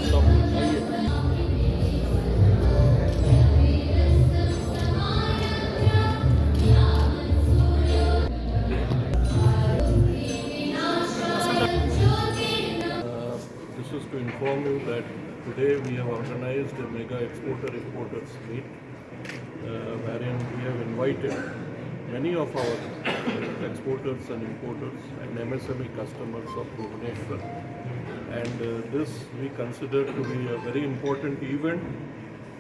Stop. आइए. This is to inform you that today we have organized a mega exporter-importers meet wherein we have invited many of our exporters and importers and MSME customers of Bhubaneswar. And this we consider to be a very important event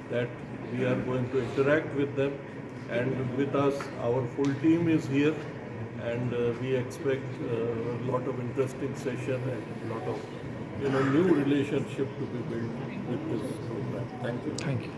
that we are going to interact with them, and with us our full team is here, and we expect a lot of interesting session and a lot of new relationship to be built with this program. Thank you. Thank you.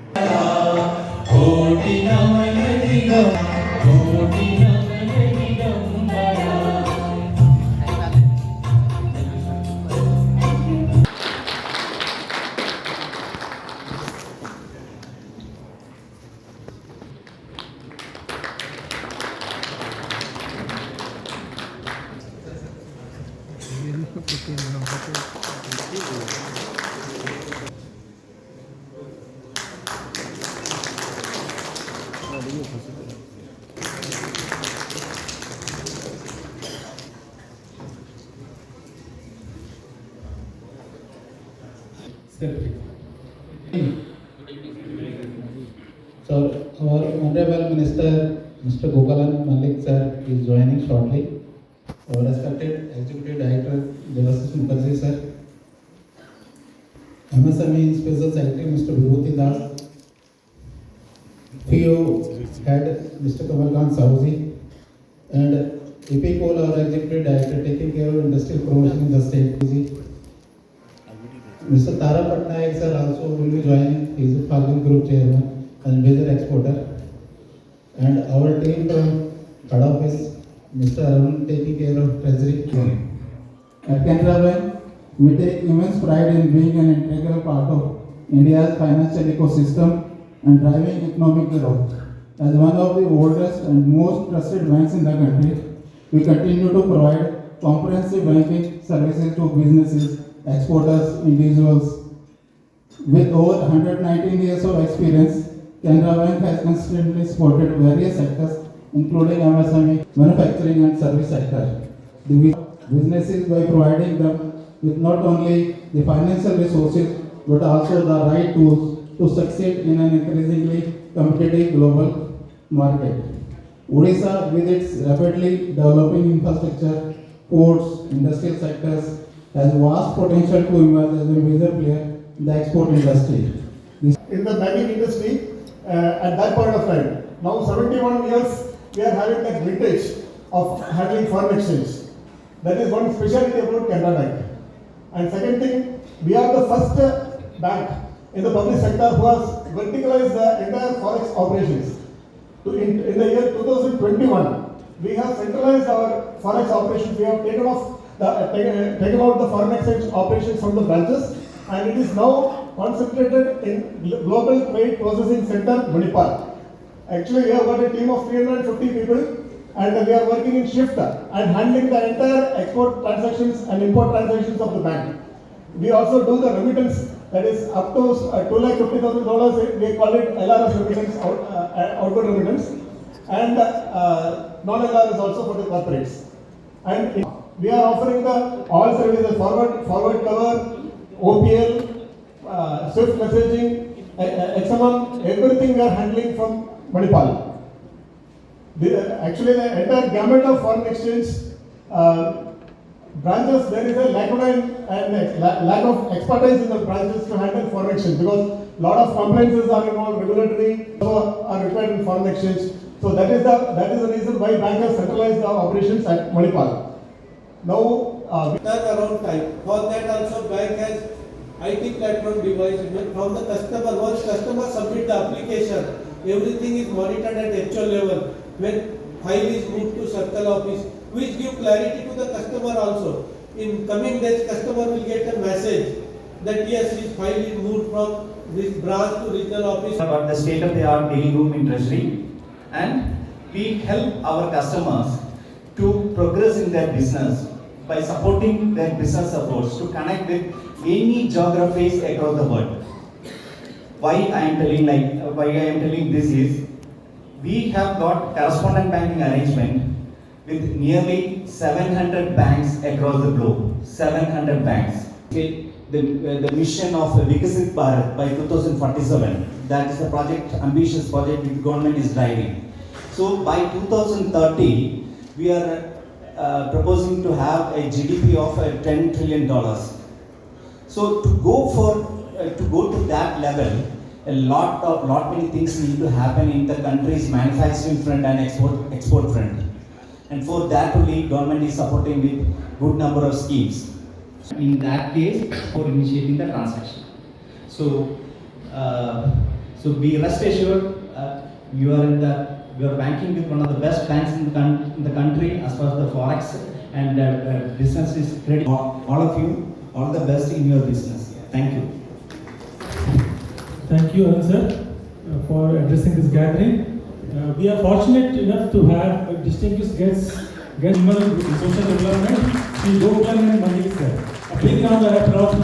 So our Honorable Minister, Mr. Gopalan Malik sir, is joining shortly. Our respected Executive Director, Devashish Mukherjee sir, MSME Special Secretary, Mr. Vibhuti Das, PO Head, Mr. Kamalkant Sahuji, and EPCOL, our Executive Director taking care of industrial promotion in the state. Mr. Tara Patnaik sir also will be joining. He is a Falcon Group Chairman and major exporter. And our team from head office, Mr. Arun taking care of treasury. At Canara Bank, we take immense pride in being an integral part of India's financial ecosystem and driving economic growth. As one of the oldest and most trusted banks in the country, we continue to provide comprehensive banking services to businesses, exporters, individuals. With over 119 years of experience, Canara Bank has consistently supported various sectors, including MSME, manufacturing and service sector. The businesses by providing them with not only the financial resources but also the right tools to succeed in an increasingly competitive global market. Odisha, with its rapidly developing infrastructure, ports, industrial sectors, has vast potential to emerge as a major player in the export industry. In the banking industry, at that point of time, now 71 years, we are having that vintage of handling foreign exchange. That is one specialty about Canara Bank. And second thing, we are the first bank in the public sector who has verticalized the entire forex operations. In the year 2021, we have centralized our forex operations. We have taken out the foreign exchange operations from the branches, and it is now concentrated in Global Trade Processing Center, Manipal. Actually, we have got a team of 350 people, and we are working in shift and handling the entire export transactions and import transactions of the bank. We also do the remittance, that is up to $250,000. We call it LRS remittance, outward remittance, and non-LRS also for the corporates. And we are offering the all services: forward cover, OPL, Swift messaging, XML, everything we are handling from Manipal. Actually, the entire gamut of foreign exchange branches, there is a lack of expertise in the branches to handle foreign exchange, because a lot of compliances are involved, regulatory are required in foreign exchange. So that is the reason why bank has centralized the operations at Manipal. Now, turnaround time. For that also bank has IT platform devised from the customer. Once customer submit the application, everything is monitored at actual level. When file is moved to circle office, which give clarity to the customer also. In coming days, customer will get a message that yes, his file is moved from this branch to regional office. About the state-of-the-art dealing room in treasury, and we help our customers to progress in their business by supporting their business efforts to connect with any geographies across the world. Why I am telling this is, we have got correspondent banking arrangement with nearly 700 banks across the globe. 700 banks. The mission of Vikasit Bharat by 2047. That is the project, ambitious project which the government is driving. So by 2030, we are proposing to have a GDP of $10 trillion. So to go to that level, lot many things need to happen in the country's manufacturing front and export front. And for that only, government is supporting with good number of schemes. In that case, for initiating the transaction. So be rest assured, you are banking with one of the best banks in the country as far as the forex and business is ready. All of you, all the best in your business. Thank you. Thank you, Arun sir, for addressing this gathering. We are fortunate enough to have distinguished guests, Human Social Development, Sri Gopal and Malik sir. A big round of applause.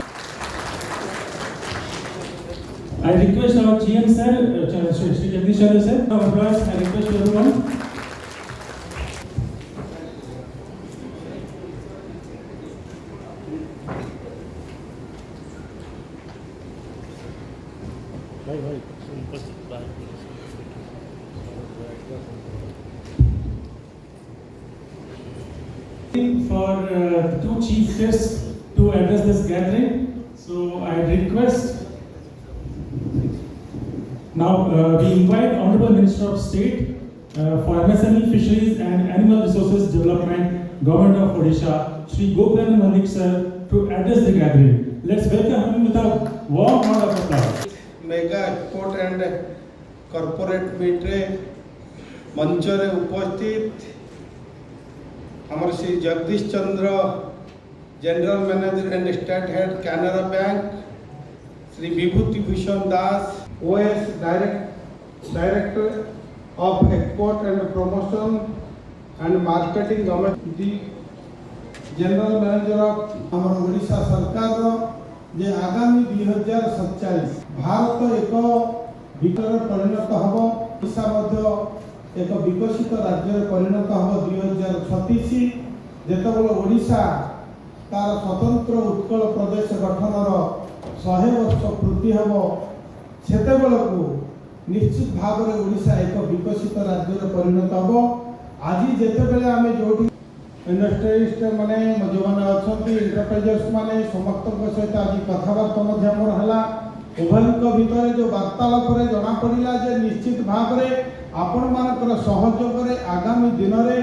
I request our GM sir, Sri Jagdish sir, for applause. I request everyone. For the two chief guests to address this gathering. So I request now we invite Honorable Minister of State for MSME, Fisheries and Animal Resources Development, Government of Odisha, Sri Gopal Malik sir, to address the gathering. Let's welcome him with a warm round of applause. Mega Export and Corporate Meet रे मंचरे उपस्थित हमारे Shri Jagdish Chandra general manager and state head Canara bank, Shri Vibhuti Bhushan Das OS director of export and promotion and marketing government general manager of हमारे ओडिशा सरकार जे आगामी 2047 भारत एक विकल्प परिणत हम, ओडिशा मध्य एक विकसित राज्य परिणत हम 2036 जेतबेले ओडिशा तार स्वतंत्र उत्कल प्रदेश गठनर 100 वर्ष पूर्ति हम, सेतेबेलू निश्चित भाव में ओडिशा एक विकसित राज्य परिणत हम। आज जेतेबेले आमे जोठी इंडस्ट्रियलिस्ट माने जो माने अछंती एंटरप्राइजर्स माने समस्त सहित आज कथबार्ता मध्य मोर हला उभयଙ୍କ भितर जो वार्तालाप रे जना पड़िला जे निश्चित भाव में आपण मानकर सहयोग रे आगामी दिन में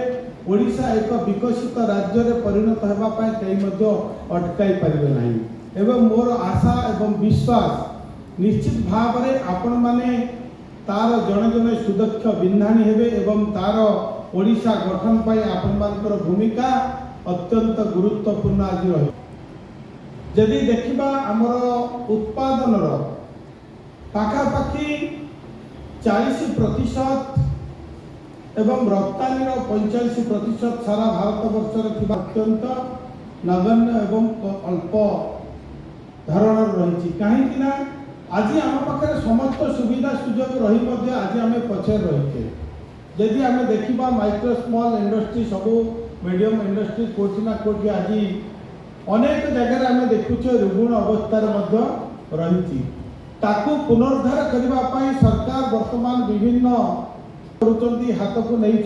ओडिशा एक विकसित राज्य रे परिणत हेबा पय कई मध्य अटकाई परिबे नाही। एवं मोर आशा एवं विश्वास निश्चित भाव में आपण माने तार जने जने सुदक्ष बिंधाणी हेबे एवं तार ओडिशा गठन पाई आपण मानकर भूमिका अत्यंत गुरुत्वपूर्ण आज रही। जदि देखिबा हमर उत्पादन पाखापाखि 40% एवं रप्तानी 45% सारा भारत वर्ष अत्यंत नगण्य एवं अल्प धरण रही। कहीं आज आम पाखे समस्त सुविधा सुजोग रही आज आम पछे रही। यदि आम देखा माइक्रो स्मॉल इंडस्ट्री सबू मीडियम इंडस्ट्री कोठी ना कोठी आज अनेक जगह आम देखुचे रुग्ण अवस्था रही। ताकू पुनरुद्धार करने सरकार वर्तमान विभिन्न हाथ को नहीं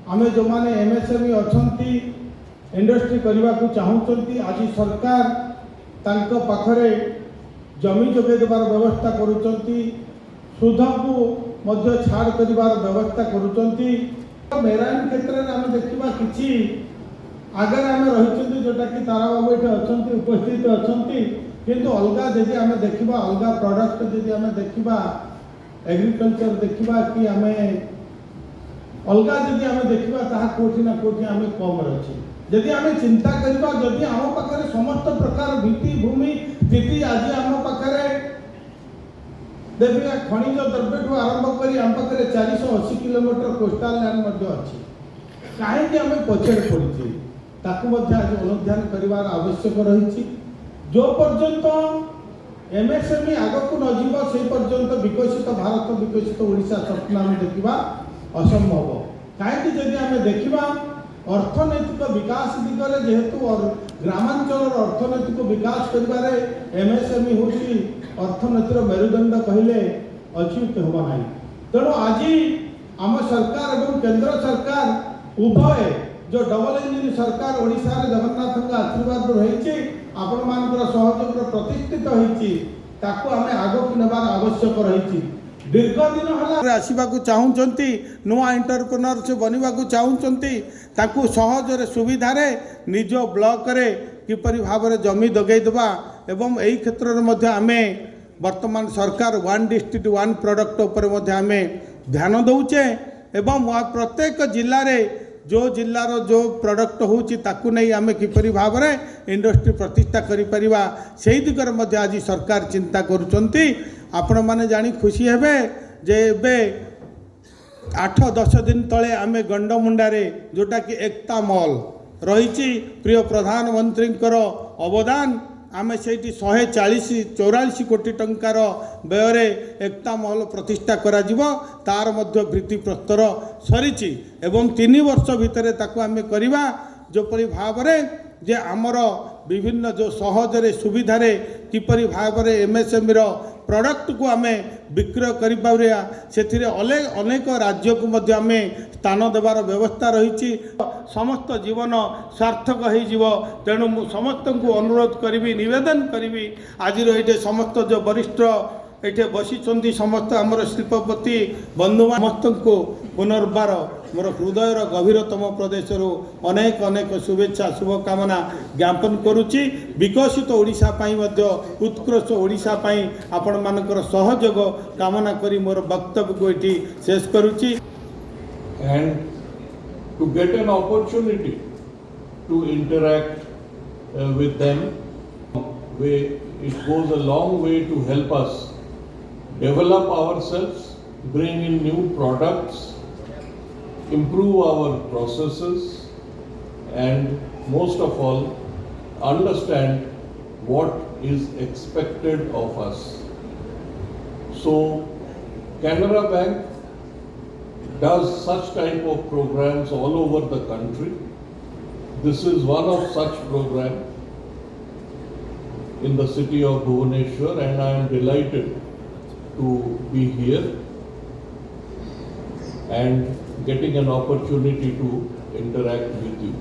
आम जो मैंने एमएसएमई अच्छी इंडस्ट्री करने को चाहूँगी आज सरकार तांको पाखरे जमी जोगे देवार व्यवस्था करुँच सुध को मध्य छाड़ करिवार व्यवस्था करुँच। मेराइन क्षेत्र में आम देखा कि आगे आम रही जोटा कि तारा बाबू ये अच्छा उपस्थित अच्छा किंतु अलग जदि आम देखा अलग प्रोडक्ट जदि आम देखा एग्रीकल्चर देखा कि आम अलग जदि आम देखा कोठी ना कोठी आम कम रही। जदि आम चिंता करवा जदि आम पाखे समस्त प्रकार भित्तिभूमि स्थिति आज आम पाखे देखिए खनिज द्रव्य आरंभ कर आम पाखे 480 किलोमीटर कोस्टाल लैंड अच्छी कहीं आम पछड़े पड़ी आज अनुधान करार आवश्यक रही। जो पर्यंत एमएसएमई आगक न जीव से पर्यंत विकसित भारत विकसित ओडिशा स्वप्न आम देखा असंभव कहीं जदि आम देखा अर्थनैतिक विकास दिगरे जेहेतु ग्रामांचल अर्थनैतिक विकास कर एमएसएमई हूँ अर्थनीतिर मेरुदंड कहले अच्युत होगा ना। तेणु आज आम सरकार और केंद्र सरकार उभय जो डबल इंजिन सरकार ओडिशा रे जगन्नाथ आशीर्वाद रही आपण मानकर सहयोग प्रतिष्ठित होती आम आगक नेबार आवश्यक रही। दीर्घ दिन है आसवाक चाहूँगी नुआ एंटरप्रेन्योर से बनवा चाहूँगी सहजरे सुविधार निज ब्लॉक रे किपरि भाव में जमी दगेदेवा एवं यही क्षेत्र में आम वर्तमान सरकार वन डिस्ट्रिक्ट वन प्रोडक्ट उपर आम ध्यान दौचे एवं प्रत्येक जिले में जो जिलार जो प्रोडक्ट होनी आम किपरि भाव में इंडस्ट्री प्रतिष्ठा करिपरिबा सेही दिगरे मध्य आज सरकार चिंता करुचंती। आपण माने जानी खुशी हेबे जे एबे 8-10 दिन तले आम गंडमुंडारे जोटा कि एकता मॉल रही प्रिय प्रधानमंत्री अवदान आम से 144 कोटी टंकार व्यय एकता मॉल प्रतिष्ठा करा तार मध्य भित्तिप्रस्तर सरी एवं 3 वर्ष भितर ताकू आम करवा जोपरी भाव में जे आमर विभिन्न जो सहजरे सुविधार किपरि भाव में एमएसएमई प्रोडक्ट को आम विक्रय करिपारिया से अनेक राज्य को मध्य आम स्थान देवार व्यवस्था रही समस्त जीवन सार्थक हो। तेणु समस्त को अनुरोध करी निवेदन करी आज ये समस्त जो वरिष्ठ ये बसी समस्त आमर शिल्पपति बंधु समस्त को पुनर्बार मोर हृदयर गभीरतम प्रदेश अनेक अनेक शुभेच्छा शुभकामना ज्ञापन करुच्ची। विकसित ओडिशा पाई मध्य उत्कृष्ट ओडिशा पाई आपण मानकर सहयोग कामना करी मोर वक्तव्य को ये शेष करुच्ची। And to get an opportunity to interact with them, it goes a long way to help us develop ourselves, bring in new products, improve our processes, and most of all, understand what is expected of us. So, Canara Bank does such type of programs all over the country. This is one of such programs in the city of Bhubaneswar, and I am delighted to be here and getting an opportunity to interact with you.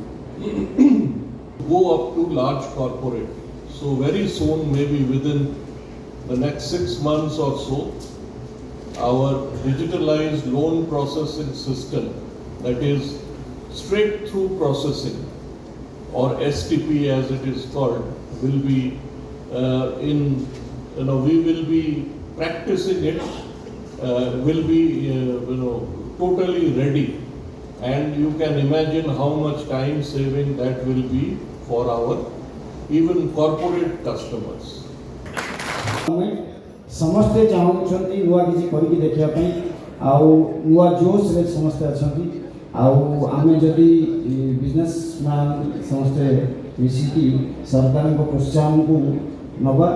Go up to large corporate. So very soon, maybe within the next 6 months or so, our digitalized loan processing system, that is straight through processing or STP as it is called, will be we will be practicing it, will be totally ready, and you can imagine how much time saving that will be for our even corporate customers. समस्ते चाहूँगी नुआ किसी करके देखापी नुआ जोश रे समस्ते अच्छा आम जदि बिजनेसमैन समस्ते मिसिकी सरकार को प्रोत्साहन को नवा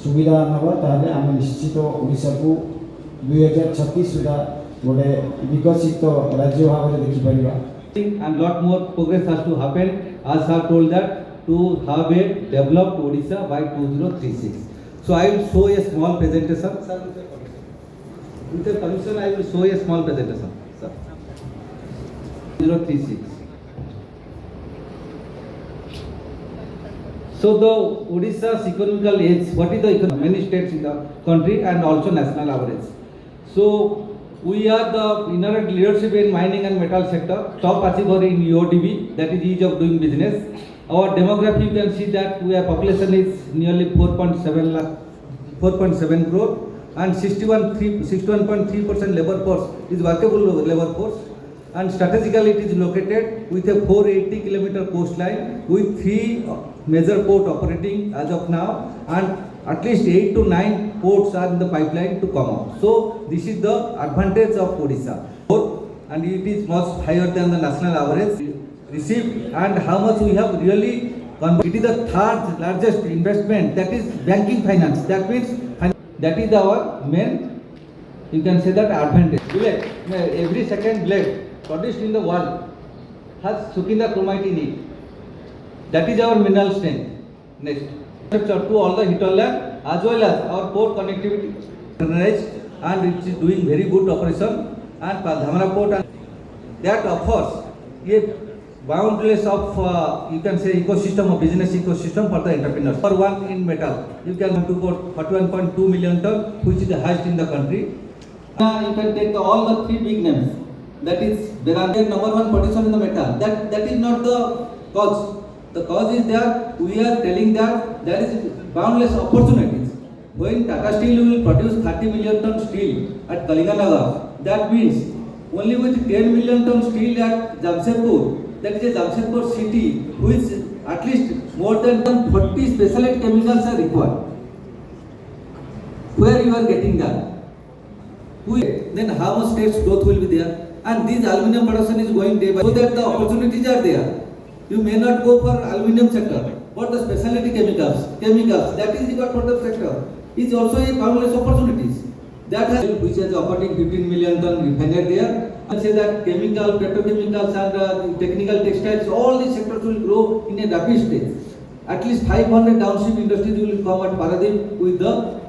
सुविधा नवा ताहले आम निश्चित ओडिशा को 2036 सुधा गोटे विकसित राज्य भाव में देखिपर। And lot more progress has to happen, as I have told that, to have a developed Odisha by 2036. So I will show a small presentation. Sir, with the permission, I will show a small presentation. Sir, 2036. So the Odisha's economical age, what is the economy? Many states in the country and also national average. So we are the inherent leadership in mining and metal sector, top achiever in EODB, that is ease of doing business. Our demography, you can see that our population is nearly 4.7 crore, and 61.3% labor force is workable labor force, and strategically it is located with a 480 kilometer coastline with 3 major port operating as of now, and at least 8 to 9 ports are in the pipeline to come out. So this is the advantage of Odisha, and it is much higher than the national average received, and how much we have really It is the third largest investment, that is banking finance. That means that is our main, you can say that advantage. Blade, every second blade produced in the world has Sukinda chromite in it. That is our mineral strength. Next, to all the hinterland as well as our port connectivity and it is doing very good operation, and Dhamra port and that offers a boundless of you can say ecosystem of business ecosystem for the entrepreneurs. For one in metal, you can do about 41.2 million ton, which is the highest in the country. You can take all the three big names. That is Vedanta number one producer in the metal. That is not the cause. The cause is that we are telling that there is boundless opportunities. When Tata Steel will produce 30 million ton steel at Kalinganagar, that means only with 10 million ton steel at Jamshedpur, that is a Jamshedpur city, which at least more than 40 specialty chemicals are required. Where you are getting that? Then how much states growth will be there? And this aluminium production is going day by day, so that the opportunities are there. You may not go for aluminium sector, but the specialty chemicals that is required for the sector is also a boundless opportunities. That has which is operating 15 million ton refinery there. And say that chemical, petrochemicals and technical textiles, all these sectors will grow in a rapid stage. At least 500 downstream industries will come at Paradip with the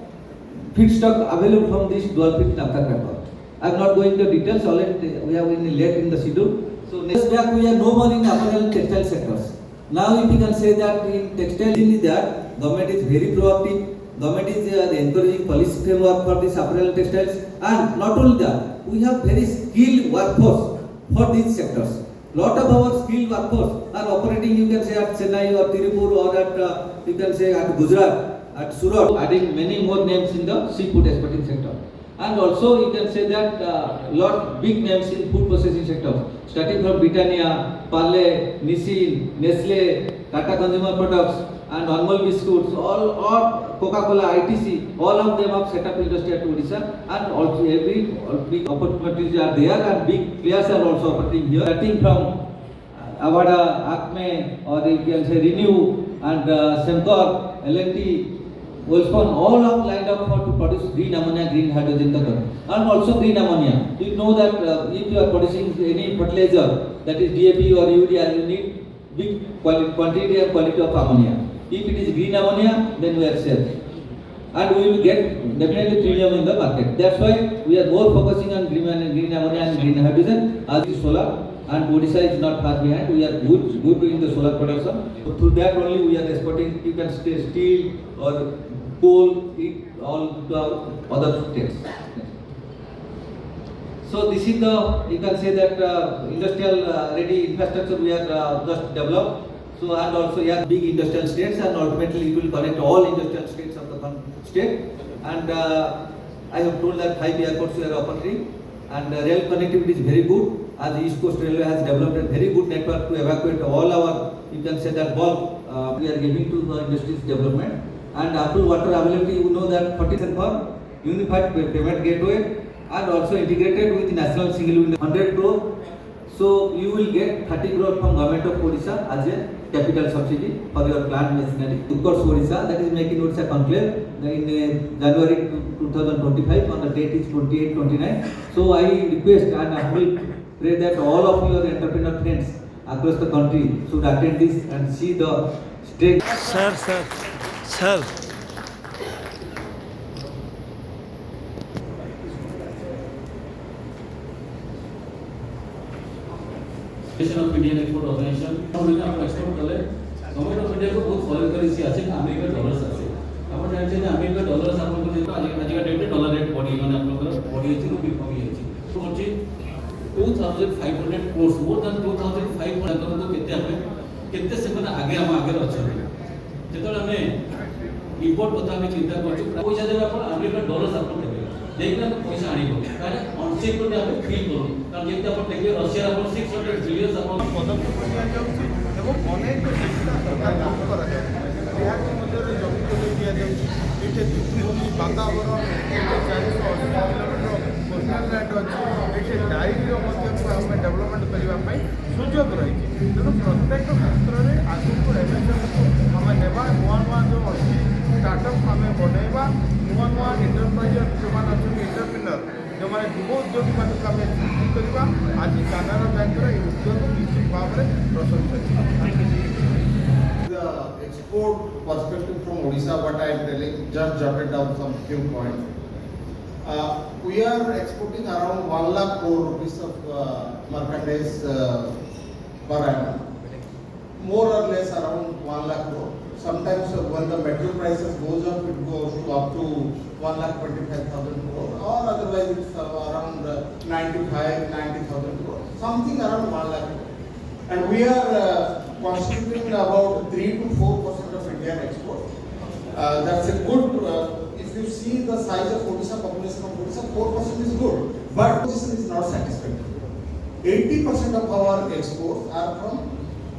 feedstock available from this dual feed naphtha cracker. I am not going into details, already we are late in the schedule. So next back we are no more in apparel and textile sectors. Now if you can say that in textile is that government is very proactive, government is encouraging policy framework for this apparel and textiles, and not only that, we have very skilled workforce for these sectors. Lot of our skilled workforce are operating, you can say at Chennai or Tirupur or at you can say at Gujarat, at Surat, adding many more names in the seafood exporting sector. And also you can say that lot big names in food processing sector, starting from Britannia, Parle, Nissin, Nestle, Tata Consumer Products, and Hon'ble biscuits, all Coca-Cola, ITC, all of them have set up industry at Odisha, and also every big opportunities are there, and big players are also operating here. Starting from Avada, Acme, or you can say Renew, and Semcor, L&T, Wolfspan, all are lined up for to produce green ammonia, green hydrogen, and also green ammonia. You know that if you are producing any fertilizer, that is DAP or urea, you need big quantity and quality of ammonia. If it is green ammonia, then we are safe, and we will get definitely premium in the market. That's why we are more focusing on green ammonia and green hydrogen as is solar, and Odisha is not far behind. We are good in the solar production. So through that only we are exporting. You can say steel or coal, all to our other states. So this is the, you can say that industrial ready infrastructure we have just developed. So and also we have big industrial states, and ultimately it will connect all industrial states of the state. And I have told that 5 airports we are operating, and rail connectivity is very good. As the East Coast Railway has developed a very good network to evacuate all our, you can say that bulk we are giving to the industries development. And ample water availability, you know that 40% for unified payment gateway, and also integrated with national single window 100 crore. So you will get 30 crore from government of Odisha as a capital subsidy for your plant machinery. Of course, Odisha, that is making Odisha conclave in January 2025, on the date is 28-29. So I request and I will pray that all of your entrepreneur friends across the country should attend this and see the state. Sir. of Indian Export Organization, export कले government of India को बहुत follow currency আছে America dollars আছে आपण জানেন যে America dollars आपण को যেটা আজকে ডেটে ডলার রেট বডি মানে আপনাদের বডি আছে রুপি কমি আছে তো হচ্ছে 2500 crores more than 2500 तो केते हमें केते से माने आगे हम आगे अछन जेतले हमें इंपोर्ट কথা আমি চিন্তা করছি পয়সা দেবে आपण अमेरिका डॉलर्स आपण देबे देखना पैसा आनिबो कारण अनसिक्योरिटी हमें फील करू कारण जेते आपण देखबे रशिया आपण 600 बिलियन आपण पदक्षेप लिया जाउछि এবং অনেক সুবিধা সরকার কাম করা যায় এর মধ্যে জমি করে দিয়া যাচ্ছে এতে ভিত্তিভূমি বাতাবরণ এতে 480 কিলোমিটার কোস্টাল ল্যান্ড ଅଛି এতে ডাইরিର ମଧ୍ୟ ଆମେ ଡେଭଲପମେଣ୍ଟ କରିବା ପାଇଁ ସୁଯୋଗ ରହିଛି ତେଣୁ ପ୍ରତ୍ୟେକ କ୍ଷେତ୍ରରେ ଆଗକୁ ଏମଏସଏମଇ युव उद्योगी मानक आमे सृष्टि करबा आज कानारा बैंक रे उद्योग निश्चित भाव में प्रशंसनीय। The export perspective from Odisha, what I am telling, just jotted down some few points. We are exporting around 1 lakh crore rupees of merchandise per annum. More or less around 1 lakh crore. Sometimes when the metal prices goes up, it goes to up to 1,25,000 crore, or otherwise it's around 90,000 crore, something around 1 lakh crore. And we are constituting about 3 to 4% of Indian export. That's a good. If you see the size of Odisha, population of Odisha, 4% is good, but position is not satisfactory. 80% of our exports are from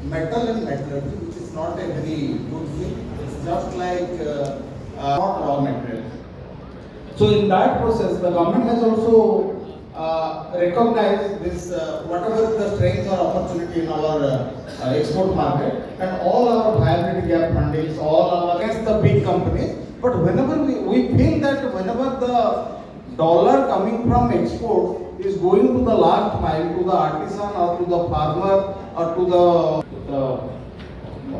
metal and metallurgy, which is not a very good thing. It's just like not raw material. So in that process, the government has also recognized this whatever the strengths or opportunity in our export market, and all our viability gap fundings, all our against the big companies. But whenever we feel that whenever the dollar coming from export is going to the last mile, to the artisan or to the farmer or to the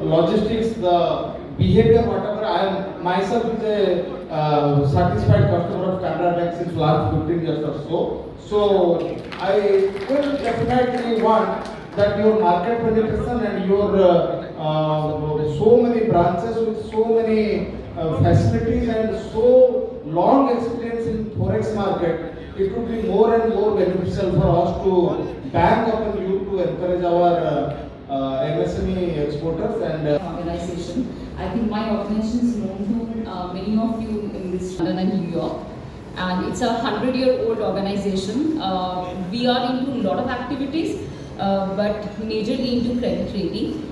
logistics, the behavior, whatever, I am myself is a satisfied customer of CANARA Bank since last 15 years or so. So I will definitely want that your market penetration and your so many branches with so many facilities and so long experience in forex market, it would be more and more beneficial for us to bank upon you to encourage our MSME exporters and organization. I think my organization is known to many of you in this London and New York, and it's a 100-year-old organization. We are into a lot of activities, but majorly into credit rating.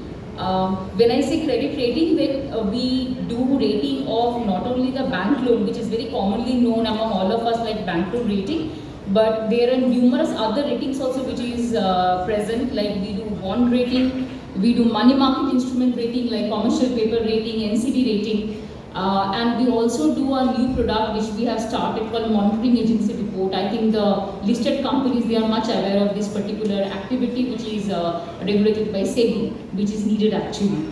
When I say credit rating, then we do rating of not only the bank loan, which is very commonly known among all of us like bank loan rating, but there are numerous other ratings also which is present, like we do bond rating, we do money market instrument rating like commercial paper rating, NCD rating, and we also do a new product which we have started called monitoring agency report. I think the listed companies, they are much aware of this particular activity which is regulated by SEBI, which is needed actually.